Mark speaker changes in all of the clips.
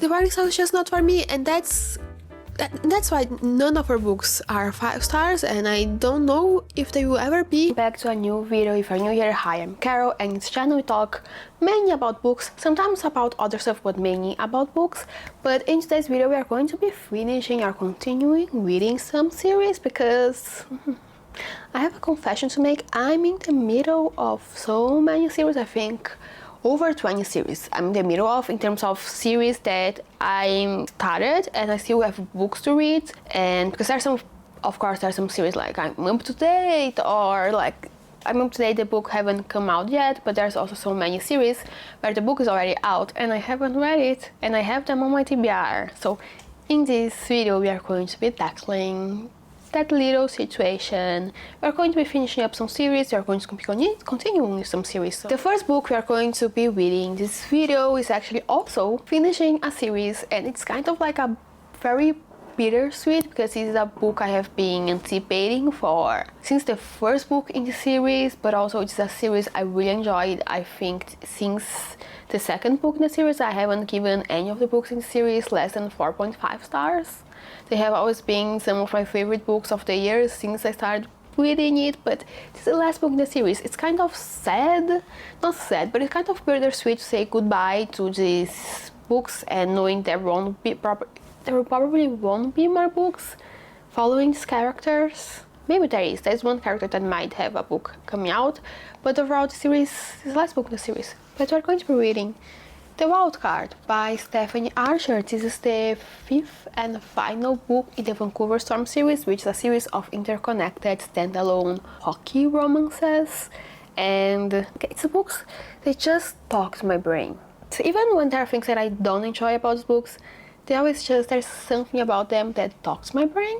Speaker 1: the writing style is just not for me, and that's why none of her books are 5 stars, and I don't know if they will ever be. Back to a new video. If you're new here, hi, I'm Carol, and in this channel we talk mainly about books, sometimes about other stuff, but mainly about books. But in today's video we are going to be finishing or continuing reading some series, because I have a confession to make. I'm in the middle of so many series. I think over 20 series I'm in the middle of, in terms of series that I started and I still have books to read. And because there's some, of course there's some series like I'm up to date, or like I'm up to date, the book haven't come out yet, but there's also so many series where the book is already out and I haven't read it, and I have them on my TBR. So in this video we are going to be tackling that little situation. We're going to be finishing up some series, we are going to be continuing some series. So the first book we are going to be reading this video is actually also finishing a series, and it's kind of like a very bittersweet, because this is a book I have been anticipating for since the first book in the series, but also it's a series I really enjoyed. I think since the second book in the series I haven't given any of the books in the series less than 4.5 stars. They have always been some of my favorite books of the year since I started reading it, but this is the last book in the series. It's kind of sad, not sad, but it's kind of bittersweet to say goodbye to these books and knowing there probably won't be more books following these characters. Maybe there's one character that might have a book coming out, but overall the series is the last book in the series. But we're going to be reading The Wild Card by Stephanie Archer. This is the 5th and final book in the Vancouver Storm series, which is a series of interconnected standalone hockey romances. And it's books that just talk to my brain. So even when there are things that I don't enjoy about these books, there's something about them that talks to my brain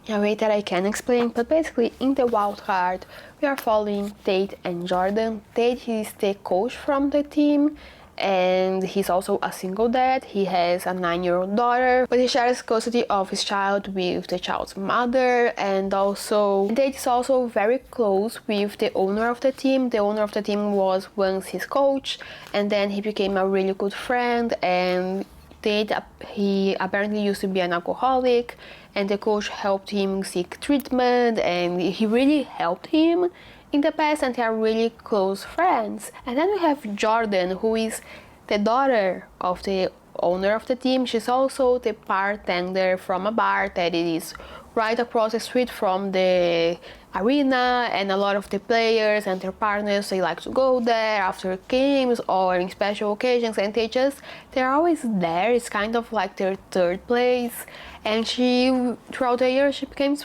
Speaker 1: in a way that I can't explain. But basically in The Wild Card we are following Tate and Jordan. Tate is the coach from the team, and he's also a single dad. He has a 9-year-old daughter, but he shares custody of his child with the child's mother. And also Tate is also very close with the owner of the team. The owner of the team was once his coach, and then he became a really good friend. And Tate, he apparently used to be an alcoholic, and the coach helped him seek treatment, and he really helped him in the past, and they are really close friends. And then we have Jordan, who is the daughter of the owner of the team. She's also the bartender from a bar that is right across the street from the arena, and a lot of the players and their partners, they like to go there after games or in special occasions, and they're always there. It's kind of like their third place. And throughout the year she became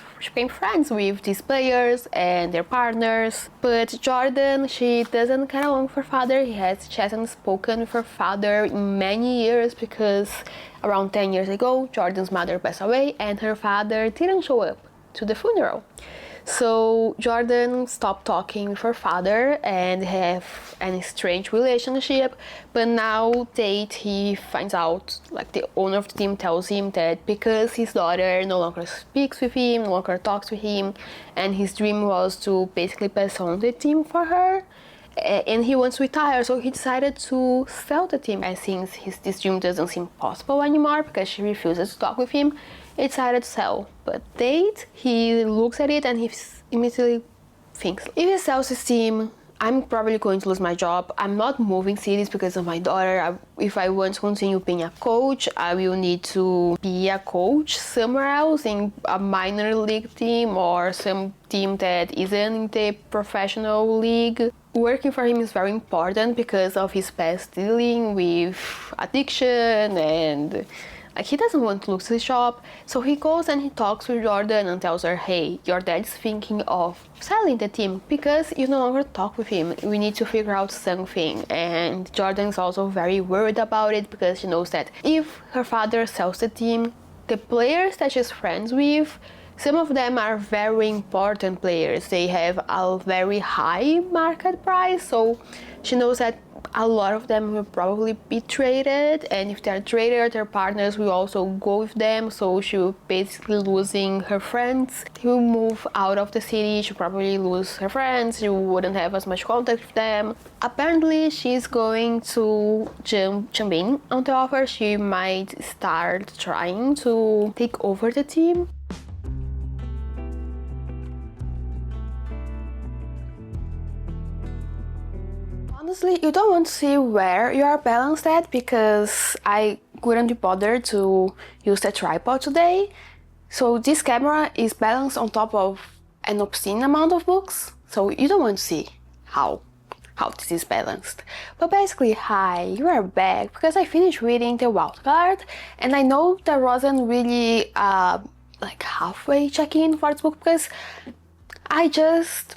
Speaker 1: friends with these players and their partners. But Jordan, she doesn't get along with her father. She hasn't spoken with her father in many years, because around 10 years ago Jordan's mother passed away and her father didn't show up to the funeral. So Jordan stopped talking with her father and have an strange relationship. But now Tate, he finds out, like the owner of the team tells him that because his daughter no longer speaks with him, no longer talks with him, and his dream was to basically pass on the team for her, and he wants to retire, so he decided to sell the team. And since this dream doesn't seem possible anymore because she refuses to talk with him, he decided to sell. But Tate, he looks at it and he immediately thinks, if he sells his team, I'm probably going to lose my job. I'm not moving cities because of my daughter. If I want to continue being a coach, I will need to be a coach somewhere else, in a minor league team or some team that isn't in the professional league. Working for him is very important because of his past dealing with addiction, and like he doesn't want to lose his job. So he goes and he talks with Jordan and tells her, hey, your dad's thinking of selling the team because you no longer talk with him. We need to figure out something. And Jordan is also very worried about it, because she knows that if her father sells the team, the players that she's friends with Some of them are very important players. They have a very high market price, so she knows that a lot of them will probably be traded, and if they're traded, their partners will also go with them, so she will basically losing her friends. She will move out of the city, she'll probably lose her friends, she wouldn't have as much contact with them. Apparently, she's going to jump in on the offer. She might start trying to take over the team. Honestly, you don't want to see where you are balanced at, because I couldn't be bothered to use the tripod today. So this camera is balanced on top of an obscene amount of books, so you don't want to see how this is balanced. But basically, hi, you are back, because I finished reading The Wild Card, and I know there wasn't really like halfway check-in for this book, because I just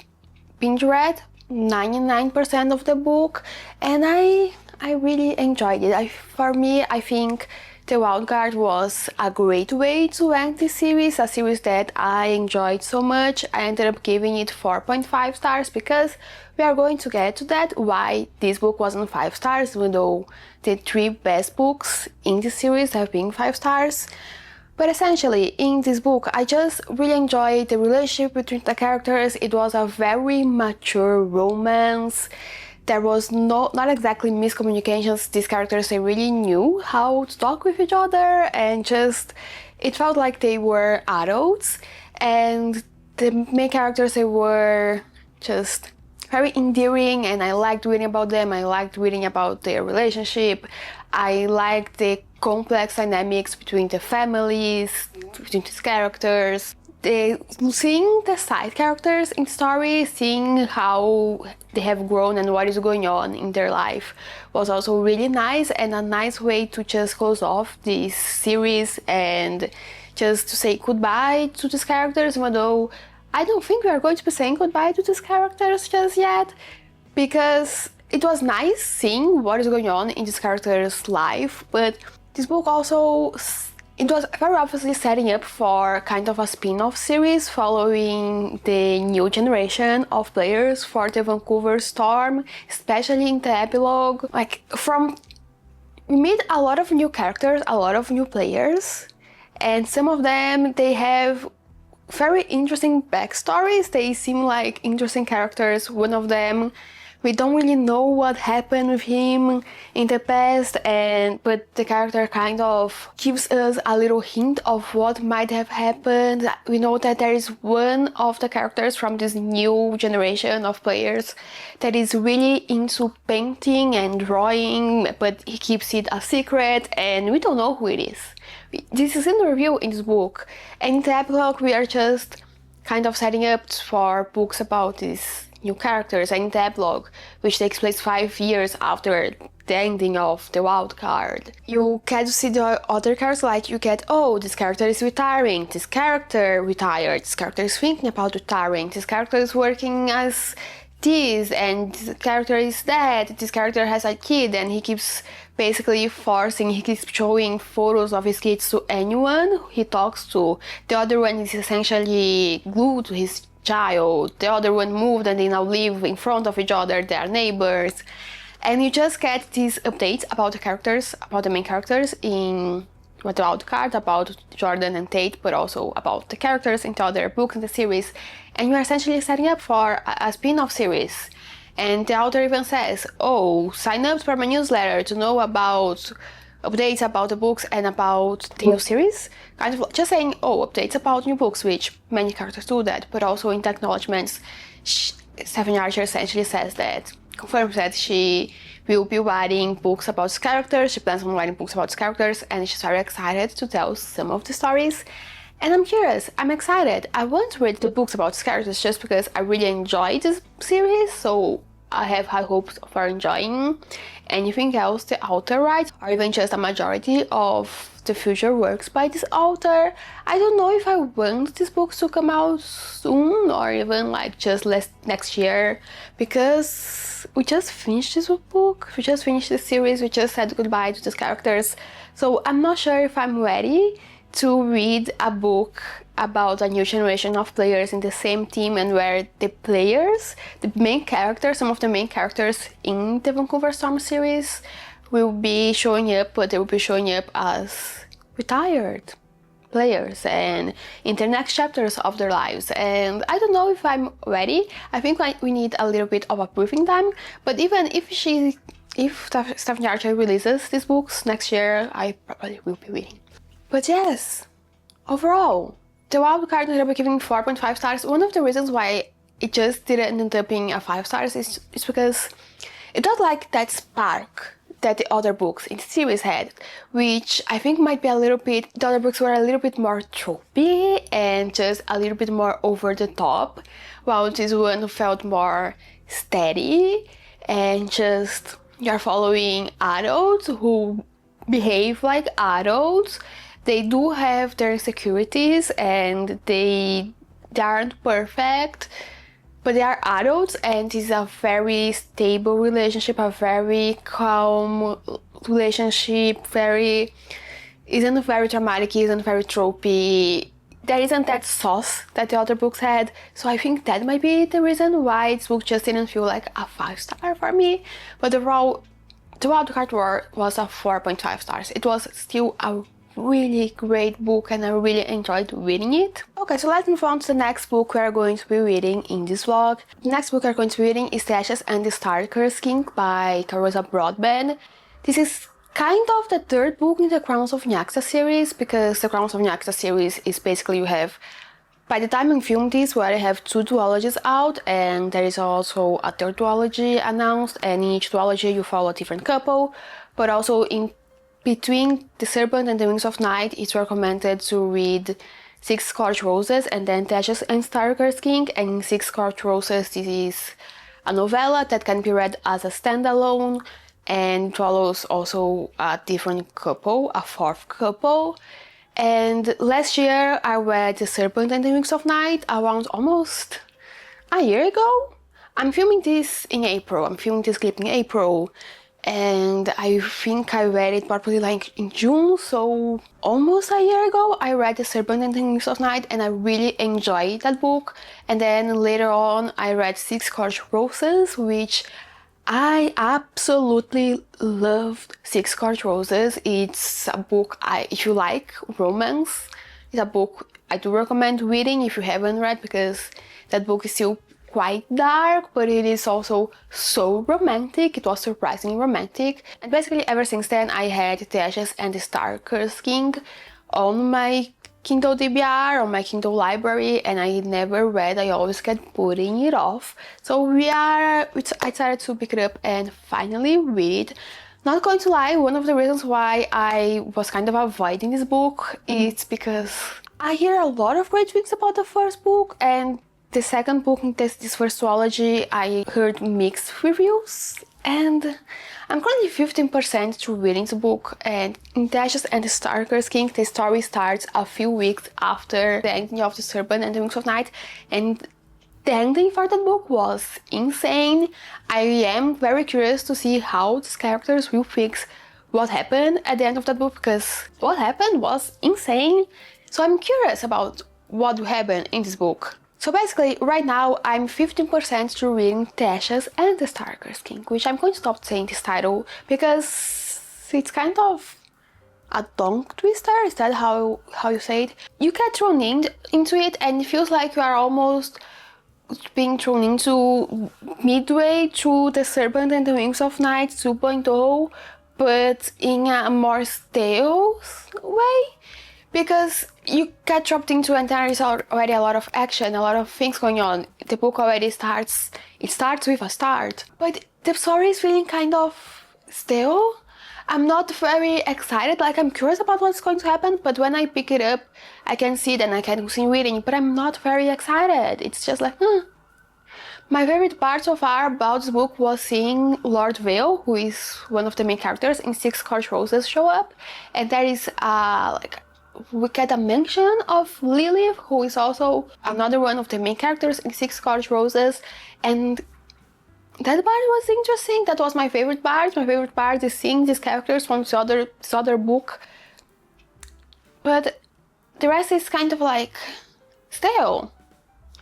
Speaker 1: binge read 99% of the book, and I really enjoyed it. For me, I think The Wild Card was a great way to end this series, a series that I enjoyed so much. I ended up giving it 4.5 stars, because we are going to get to that, why this book wasn't 5 stars, even though the 3 best books in this series have been 5 stars. But essentially, in this book, I just really enjoyed the relationship between the characters. It was a very mature romance. There was not exactly miscommunications. These characters, they really knew how to talk with each other, and just, it felt like they were adults. And the main characters, they were just very endearing, and I liked reading about them. I liked reading about their relationship. I liked the complex dynamics between the families, between these characters. Seeing the side characters in stories, seeing how they have grown and what is going on in their life was also really nice, and a nice way to just close off this series and just to say goodbye to these characters, even though I don't think we are going to be saying goodbye to these characters just yet, because it was nice seeing what is going on in this character's life, but this book also, it was very obviously setting up for kind of a spin-off series following the new generation of players for the Vancouver Storm, especially in the epilogue. We meet a lot of new characters, a lot of new players, and some of them, they have very interesting backstories. They seem like interesting characters. One of them, we don't really know what happened with him in the past, but the character kind of gives us a little hint of what might have happened. We know that there is one of the characters from this new generation of players that is really into painting and drawing, but he keeps it a secret, and we don't know who it is. This is in the review in this book, and in the epilogue we are just kind of setting up for books about these new characters. And in the epilogue, which takes place 5 years after the ending of The Wild Card, you get to see the other characters, like you get, oh, this character is retiring, this character retired, this character is thinking about retiring, this character is working as this, and this character is that, this character has a kid, and he keeps he keeps showing photos of his kids to anyone he talks to. The other one is essentially glued to his child. The other one moved and they now live in front of each other, they are neighbors. And you just get these updates about the characters, about the main characters in The Wild Card, about Jordan and Tate, but also about the characters in the other books in the series. And you are essentially setting up for a spin-off series. And the author even says, oh, sign up for my newsletter to know about updates about the books and about the new series. Kind of just saying, oh, updates about new books, which many characters do that, but also in the acknowledgements, Stephanie Archer essentially says that, confirms that she will be writing books about these characters, she plans on writing books about these characters, and she's very excited to tell some of the stories. And I'm curious, I'm excited. I want to read the books about these characters just because I really enjoy this series, so I have high hopes for enjoying anything else the author writes, or even just a majority of the future works by this author. I don't know if I want these books to come out soon, or even like just next year, because we just finished this book, we just finished this series, we just said goodbye to these characters, so I'm not sure if I'm ready to read a book about a new generation of players in the same team, and where the players, the main characters, some of the main characters in the Vancouver Storm series will be showing up, but they will be showing up as retired players and in the next chapters of their lives. And I don't know if I'm ready. I think we need a little bit of a briefing time, but even if Stephanie Archer releases these books next year, I probably will be reading. But yes, overall, the wild card that I'm giving 4.5 stars. One of the reasons why it just didn't end up being a 5 stars is because it got like that spark that the other books in the series had, which I think might be a little bit, the other books were a little bit more tropey and just a little bit more over the top, while this one felt more steady and just you're following adults who behave like adults. They do have their insecurities and they aren't perfect, but they are adults, and it's a very stable relationship, a very calm relationship, isn't very dramatic, isn't very tropey. There isn't that sauce that the other books had, so I think that might be the reason why this book just didn't feel like a 5 star for me. But overall, The Wild Card War was a 4.5 stars. It was still a really great book and I really enjoyed reading it. Okay, so let's move on to the next book we are going to be reading in this vlog. The next book we are going to be reading is The Ashes and the Starker's King by Carissa Broadbent. This is kind of the third book in the Crowns of Nyaxa series, because the Crowns of Nyaxa series is basically you have, by the time I filmed this, where I have 2 duologies out, and there is also a third duology announced, and in each duology you follow a different couple, but also in between The Serpent and the Wings of Night, it's recommended to read Six Scorched Roses and then The Ashes and Starker's King. And in Six Scorched Roses, this is a novella that can be read as a standalone and follows also a different couple, a 4th couple. And last year I read The Serpent and the Wings of Night around almost a year ago. I'm filming this in April, I'm filming this clip in April. And I think I read it probably like in June, so almost a year ago I read The Serpent and the Wings of Night, and I really enjoyed that book. And then later on I read Six Scorched Roses, which I absolutely loved. Six Scorched Roses, it's a book, if you like romance, it's a book I do recommend reading if you haven't read, because that book is still quite dark, but it is also so romantic. It was surprisingly romantic, and basically ever since then I had The Ashes and the Starker's King on my Kindle TBR, on my Kindle library, and I never read. I always kept putting it off, so I decided to pick it up and finally read it. Not going to lie, one of the reasons why I was kind of avoiding this book is because I hear a lot of great things about the first book, and the second book in this first duology, I heard mixed reviews, and I'm currently 15% through reading the book. And in The Ashes and the Starker's King, the story starts a few weeks after the ending of The Serpent and the Wings of Night, and the ending for that book was insane. I am very curious to see how these characters will fix what happened at the end of that book, because what happened was insane. So I'm curious about what will happen in this book. So basically, right now, I'm 15% through reading The Ashes and the Starker's King, which I'm going to stop saying this title because it's kind of a tongue twister. Is that how you say it? You get thrown into it and it feels like you are almost being thrown into midway through The Serpent and the Wings of Night 2.0, but in a more stale way. Because you get dropped into and there is already a lot of action, a lot of things going on. The book already starts with a start. But the story is feeling kind of stale. I'm not very excited, like I'm curious about what's going to happen, but when I pick it up, I can see it and I can continue reading, but I'm not very excited. It's just like, My favorite part so far about this book was seeing Lord Vale, who is one of the main characters in Six Scorched Roses, show up. And there is we get a mention of Lilith, who is also another one of the main characters in Six Scorched Roses, and that part was interesting. That was my favorite part. My favorite part is seeing these characters from this other book. But The rest is kind of like stale.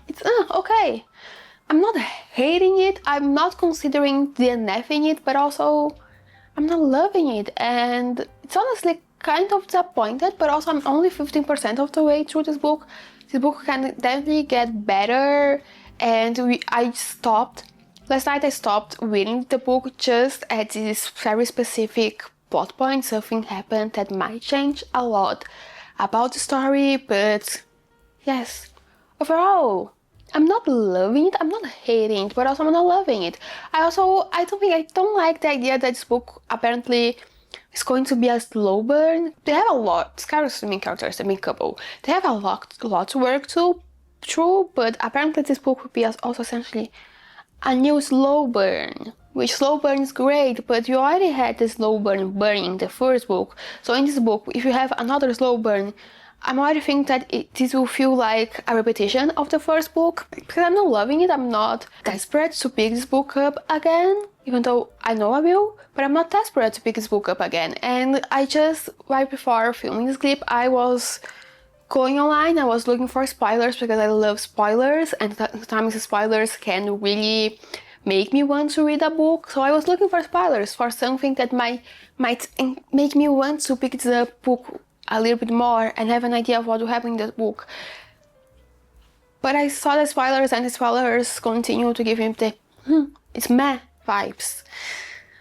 Speaker 1: It's okay. I'm not hating it, I'm not considering DNFing it, but also I'm not loving it, and it's honestly kind of disappointed, but also I'm only 15% of the way through this book. This book can definitely get better, and I stopped. Last night I stopped reading the book just at this very specific plot point. Something happened that might change a lot about the story, but yes, overall, I'm not loving it, I'm not hating it, but also I'm not loving it. I don't like the idea that this book apparently is going to be a slow burn. They have a lot, Carissa, the main characters, the main couple, they have a lot to work through, but apparently this book would be also essentially a new slow burn. Which slow burn is great, but you already had the slow burn in the first book. So in this book, if you have another slow burn, I'm already thinking that this will feel like a repetition of the first book. Because I'm not loving it, I'm not desperate to pick this book up again, even though I know I will, but I'm not desperate to pick this book up again. And I just, right before filming this clip, I was going online, I was looking for spoilers because I love spoilers, and sometimes spoilers can really make me want to read a book. So I was looking for spoilers for something that might make me want to pick the book a little bit more and have an idea of what will happen in the book. But I saw the spoilers, and the spoilers continue to give me the it's meh vibes.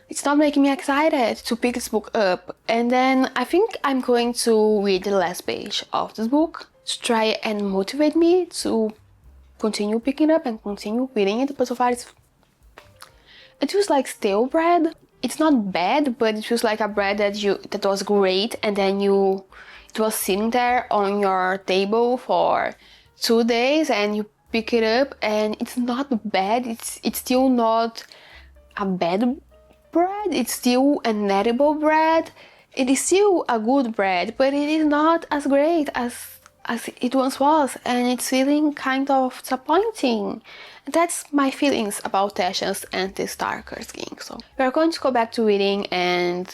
Speaker 1: It's not making me excited to pick this book up. And then I think I'm going to read the last page of this book to try and motivate me to continue picking it up and continue reading it. But so far it feels like stale bread. It's not bad, but it feels like a bread that was great, and then it was sitting there on your table for 2 days, and you pick it up, and it's not bad. It's still not a bad bread. It's still an edible bread. It is still a good bread, but it is not as great as it once was, and it's feeling kind of disappointing. That's my feelings about Tasha's and the Starker King. So we are going to go back to reading, and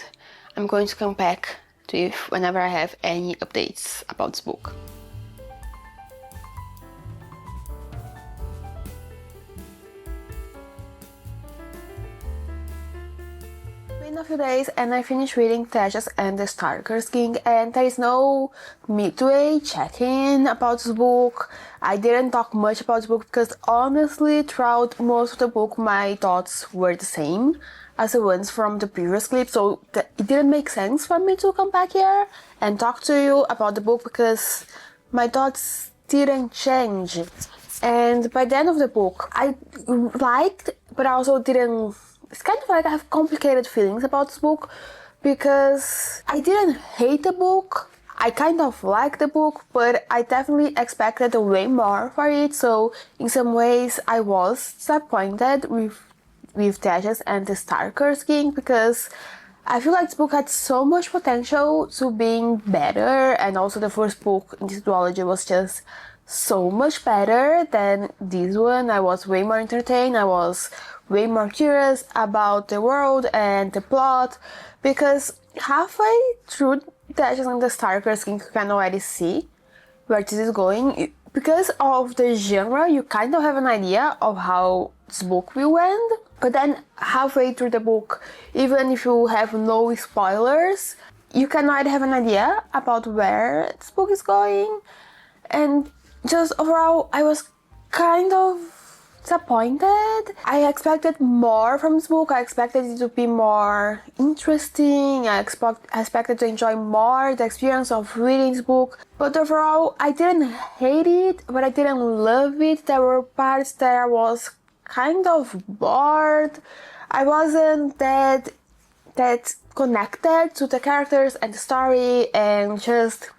Speaker 1: I'm going to come back to you whenever I have any updates about this book. In a few days, and I finished reading Tasha's and the Starker King, and there is no midway check-in about this book. I didn't talk much about the book because honestly, throughout most of the book, my thoughts were the same as the ones from the previous clip, so it didn't make sense for me to come back here and talk to you about the book because my thoughts didn't change. And by the end of the book, I liked, but I also didn't. It's kind of like I have complicated feelings about this book because I didn't hate the book. I kind of liked the book, but I definitely expected way more for it. So in some ways I was disappointed with Tasha's and the Starker King because I feel like this book had so much potential to being better, and also the first book in this duology was just so much better than this one. I was way more entertained. I was way more curious about the world and the plot, because halfway through Tasha's and the Starker King you can already see where this is going. Because of the genre, you kind of have an idea of how this book will end, but then halfway through the book, even if you have no spoilers, you can already have an idea about where this book is going. And just overall, I was kind of disappointed. I expected more from this book. I expected it to be more interesting. I expected to enjoy more the experience of reading this book. But overall, I didn't hate it, but I didn't love it. There were parts that I was kind of bored. I wasn't that connected to the characters and the story, and just,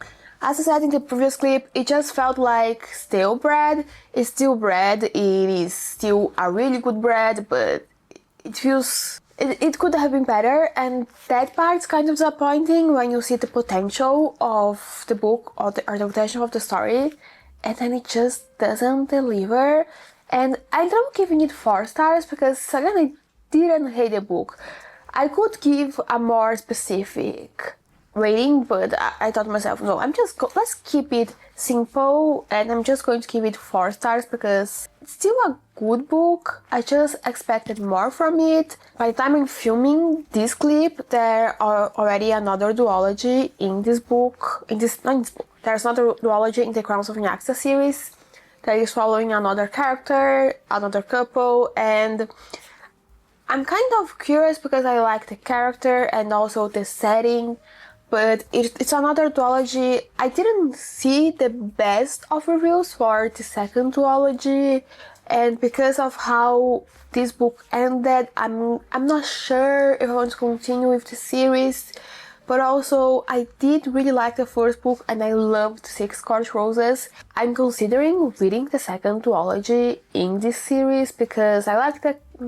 Speaker 1: as I said in the previous clip, it just felt like stale bread. It's still bread, it is still a really good bread, but it could have been better, and that part's kind of disappointing when you see the potential of the book or the potential of the story, and then it just doesn't deliver. And I ended up giving it 4 stars because, again, I didn't hate the book. I could give a more specific rating, but I thought to myself, no, let's keep it simple, and I'm just going to give it 4 stars because it's still a good book. I just expected more from it. By the time I'm filming this clip, there are already another duology in this book. There's another duology in the Crowns of Nyaxa series that is following another character, another couple, and I'm kind of curious because I like the character and also the setting, but it's another duology. I didn't see the best of reviews for the second duology, and because of how this book ended, I'm not sure if I want to continue with the series. But also, I did really like the first book and I loved Six Scorched Roses. I'm considering reading the second duology in this series because I like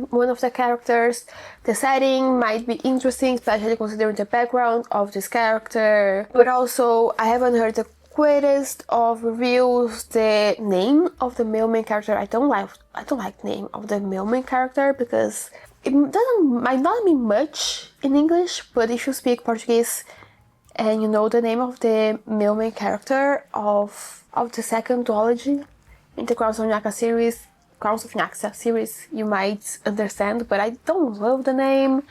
Speaker 1: one of the characters. The setting might be interesting, especially considering the background of this character. But also, I haven't heard the greatest of reviews. The name of the male main character, I don't like the name of the male main character because it might not mean much in English, but if you speak Portuguese and you know the name of the male main character of the second duology in the Crowns of Nyaxa series, you might understand, but I don't love the name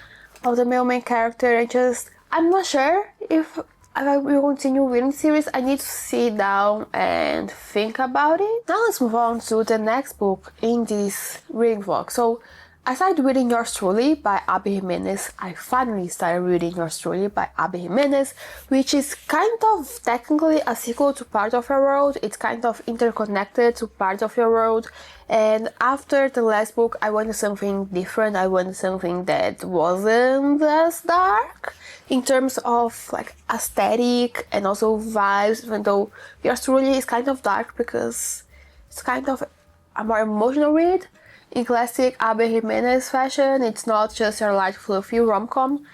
Speaker 1: of the male main character. I'm not sure if I will continue reading the series. I need to sit down and think about it. Now let's move on to the next book in this reading vlog. So I started reading Yours Truly by Abby Jimenez. I finally started reading Yours Truly by Abby Jimenez, which is kind of technically a sequel to Part of Your World. It's kind of interconnected to Part of Your World. And after the last book, I wanted something different. I wanted something that wasn't as dark in terms of like aesthetic and also vibes, even though Yours Truly is kind of dark because it's kind of a more emotional read. In classic Abby Jimenez fashion, it's not just your light, fluffy rom-com.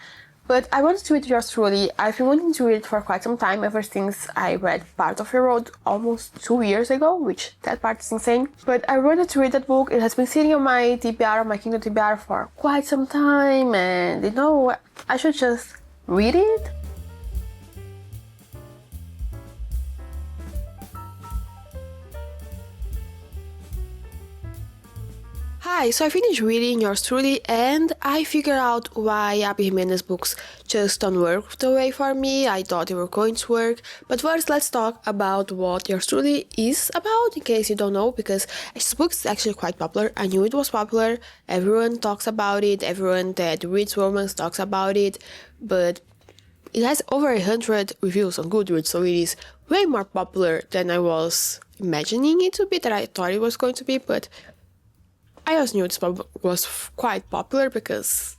Speaker 1: But I wanted to read Yours Truly. I've been wanting to read it for quite some time, ever since I read Part of Your Road almost 2 years ago, which that part is insane. But I wanted to read that book. It has been sitting on my TBR, my Kindle TBR for quite some time, and I should just read it. Hi, so I finished reading Yours Truly and I figured out why Abby Jimenez books just don't work the way for me. I thought they were going to work. But first, let's talk about what Yours Truly is about, in case you don't know, because this book is actually quite popular. I knew it was popular. Everyone talks about it. Everyone that reads romance talks about it. But it has over 100 reviews on Goodreads, so it is way more popular than I was imagining it to be, that I thought it was going to be, but I also knew it was quite popular because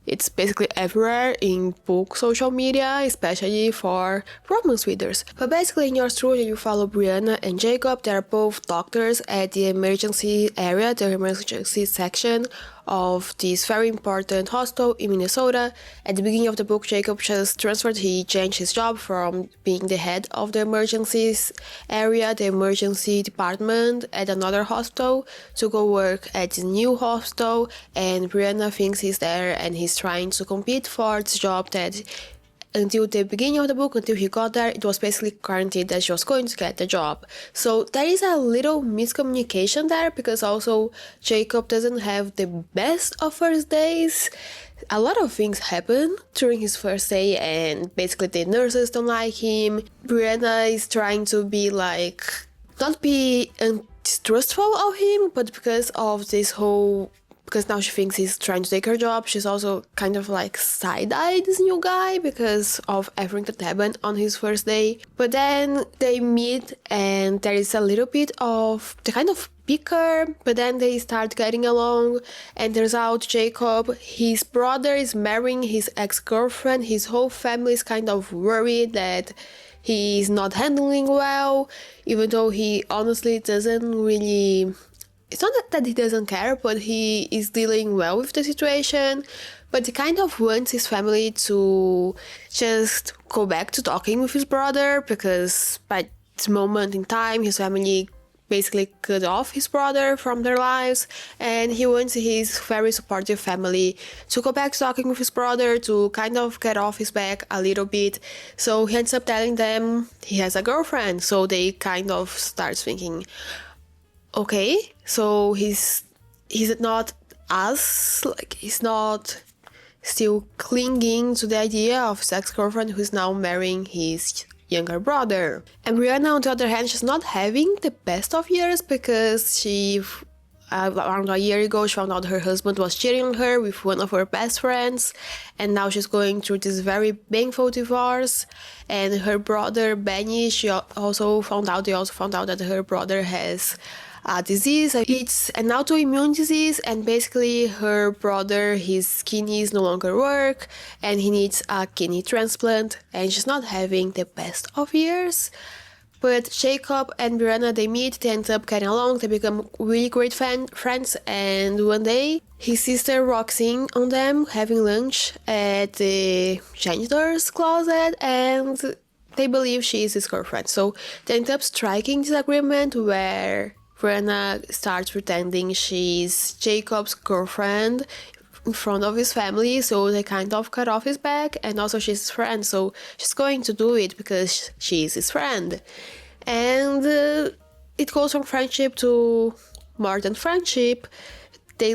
Speaker 1: it's basically everywhere in book social media, especially for romance readers. But basically in Yours Truly, you follow Brianna and Jacob. They're both doctors at the emergency area, the emergency section of this very important hospital in Minnesota. At the beginning of the book, Jacob just he changed his job from being the head of the emergencies area, the emergency department at another hospital, to go work at the new hospital, and Brianna thinks he's there and he's trying to compete for this job that until the beginning of the book, until he got there, it was basically guaranteed that she was going to get the job. So there is a little miscommunication there, because also Jacob doesn't have the best of first days. A lot of things happen during his first day, and basically the nurses don't like him. Brianna is trying to be not be distrustful of him, but because now she thinks he's trying to take her job, she's also kind of side-eyed this new guy because of everything that happened on his first day. But then they meet and there is a little bit of the kind of bicker, but then they start getting along, and turns out Jacob, his brother, is marrying his ex-girlfriend. His whole family is kind of worried that he is not handling well, even though he honestly doesn't really... It's not that he doesn't care, but he is dealing well with the situation. But he kind of wants his family to just go back to talking with his brother, because by this moment in time, his family basically cut off his brother from their lives, and he wants his very supportive family to go back to talking with his brother to kind of get off his back a little bit. So he ends up telling them he has a girlfriend, so they kind of start thinking, okay, so he's not as, like, he's not still clinging to the idea of his ex-girlfriend who's now marrying his younger brother. And Brianna, on the other hand, she's not having the best of years because she, around a year ago, she found out her husband was cheating on her with one of her best friends, and now she's going through this very painful divorce. And her brother, Benny, they also found out that her brother has a disease. It's an autoimmune disease, and basically her brother, his kidneys no longer work and he needs a kidney transplant, and she's not having the best of years. But Jacob and Brianna, they meet, they end up getting along, they become really great friends, and one day his sister walks in on them having lunch at the janitor's closet, and they believe she is his girlfriend. So they end up striking this agreement where Brianna starts pretending she's Jacob's girlfriend in front of his family, so they kind of cut off his back, and also she's his friend, so she's going to do it because she's his friend. And it goes from friendship to more than friendship. They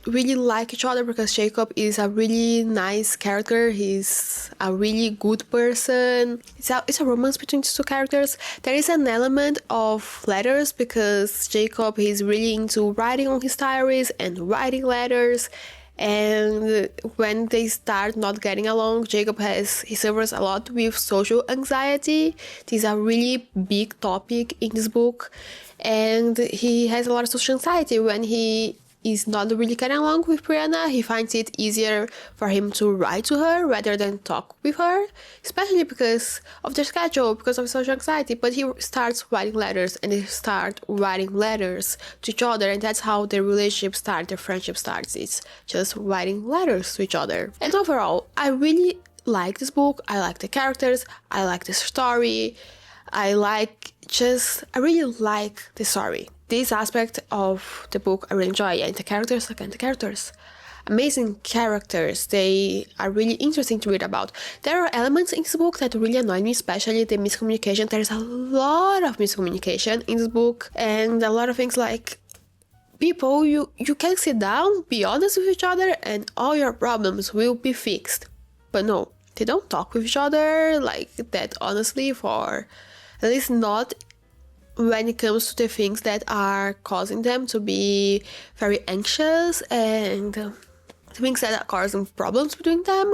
Speaker 1: really like each other because Jacob is a really nice character. He's a really good person. It's a romance between these two characters. There is an element of letters because Jacob is really into writing on his diaries and writing letters. And when they start not getting along, he suffers a lot with social anxiety. This is a really big topic in this book, and he has a lot of social anxiety. When he is not really getting along with Brianna, he finds it easier for him to write to her rather than talk with her, especially because of their schedule, because of social anxiety. But he starts writing letters, and they start writing letters to each other, and that's how their relationship starts, their friendship starts. It's just writing letters to each other. And overall, I really like this book. I like the characters, I like the story, I really like the story. This aspect of the book I really enjoy, and the characters, amazing characters. They are really interesting to read about. There are elements in this book that really annoy me, especially the miscommunication. There's a lot of miscommunication in this book, and a lot of things like, people, you can sit down, be honest with each other, and all your problems will be fixed. But no, they don't talk with each other like that, honestly, for at least not when it comes to the things that are causing them to be very anxious and things that are causing problems between them.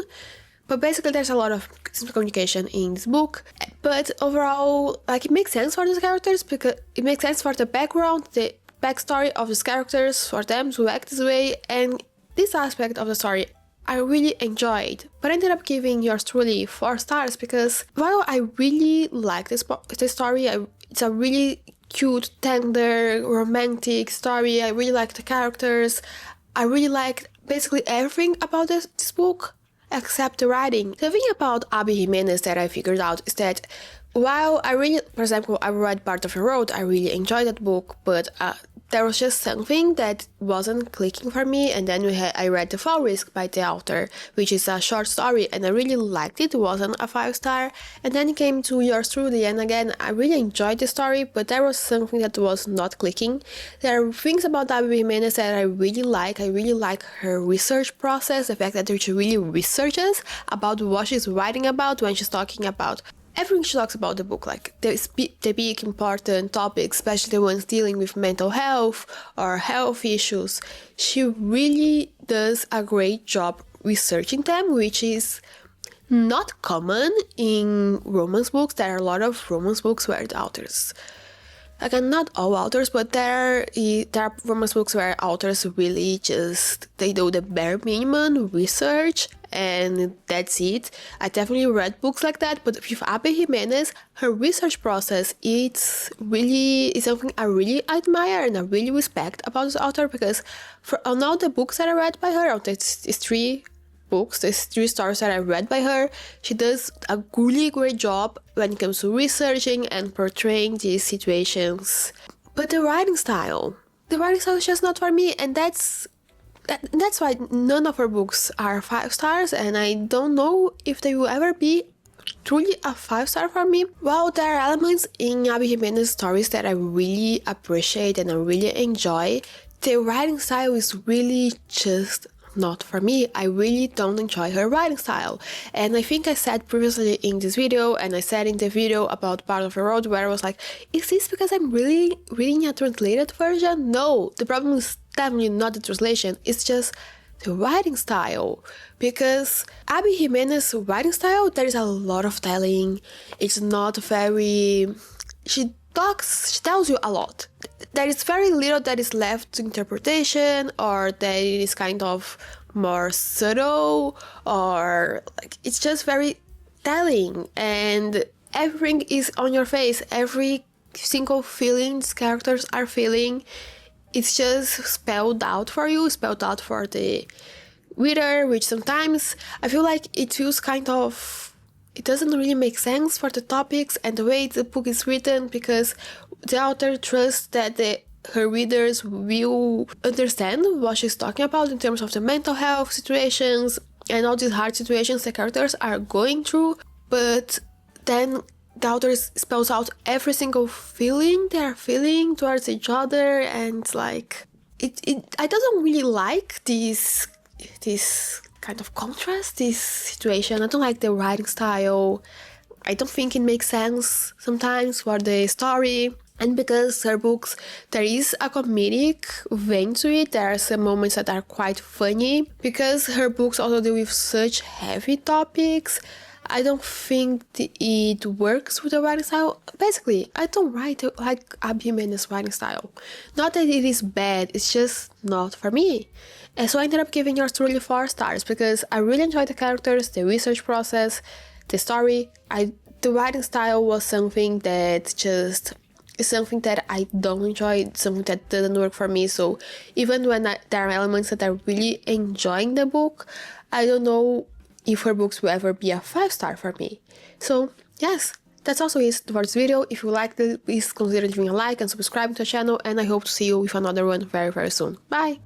Speaker 1: But basically there's a lot of communication in this book. But overall, it makes sense for these characters because it makes sense for the background, the backstory of these characters, for them to act this way, and this aspect of the story I really enjoyed, but I ended up giving yours truly 4 stars because while I really like this story, it's a really cute, tender, romantic story. I really like the characters. I really liked basically everything about this book except the writing. The thing about Abby Jimenez that I figured out is that while for example, I read Part of the Road, I really enjoyed that book, but there was just something that wasn't clicking for me, and then I read The Fall Risk by the author, which is a short story, and I really liked it. It wasn't a 5-star, and then it came to yours truly, and again, I really enjoyed the story, but there was something that was not clicking. There are things about Abby Jimenez that I really like. I really like her research process, the fact that she really researches about what she's writing about when she's talking about everything she talks about the book, like the big important topics, especially the ones dealing with mental health or health issues. She really does a great job researching them, which is not common in romance books. There are a lot of romance books where the authors, again, not all authors, but there are romance books where authors really they do the bare minimum research and that's it. I definitely read books like that, but with Abby Jimenez, her research process, it's something I really admire and I really respect about this author, because on all the books that I read by her, it's 3 books, there's 3 stories that I read by her, she does a really great job when it comes to researching and portraying these situations. But the writing style is just not for me, and that's why none of her books are 5 stars, and I don't know if they will ever be truly a 5-star for me. While there are elements in Abby Jimenez's stories that I really appreciate and I really enjoy, the writing style is really just not for me. I really don't enjoy her writing style. And I think I said previously in this video, and I said in the video about Part of the Road, where I was like, is this because I'm really reading a translated version? No, the problem is definitely not the translation, it's just the writing style. Because Abby Jimenez's writing style, there is a lot of telling. It's not very... She tells you a lot. There is very little that is left to interpretation, or that it is kind of more subtle, or like it's just very telling, and everything is on your face. Every single feeling these characters are feeling, it's just spelled out for you, spelled out for the reader, which sometimes I feel like it feels kind of... It doesn't really make sense for the topics and the way the book is written, because the author trusts that her readers will understand what she's talking about in terms of the mental health situations and all these hard situations the characters are going through. But then the author spells out every single feeling they are feeling towards each other, and like I don't really like this kind of contrast, this situation. I don't like the writing style. I don't think it makes sense sometimes for the story. And because her books, there is a comedic vein to it, there are some moments that are quite funny. Because her books also deal with such heavy topics, I don't think it works with the writing style. Basically, I don't like Abby Jimenez's writing style. Not that it is bad, it's just not for me. And so I ended up giving yours truly 4 stars, because I really enjoyed the characters, the research process, the story. The writing style was something that just is something that I don't enjoy, something that doesn't work for me. So even when there are elements that I really enjoy in the book, I don't know if her books will ever be a 5-star for me. So yes, that's also it for this video. If you liked it, please consider leaving a like and subscribing to the channel, and I hope to see you with another one very, very soon. Bye!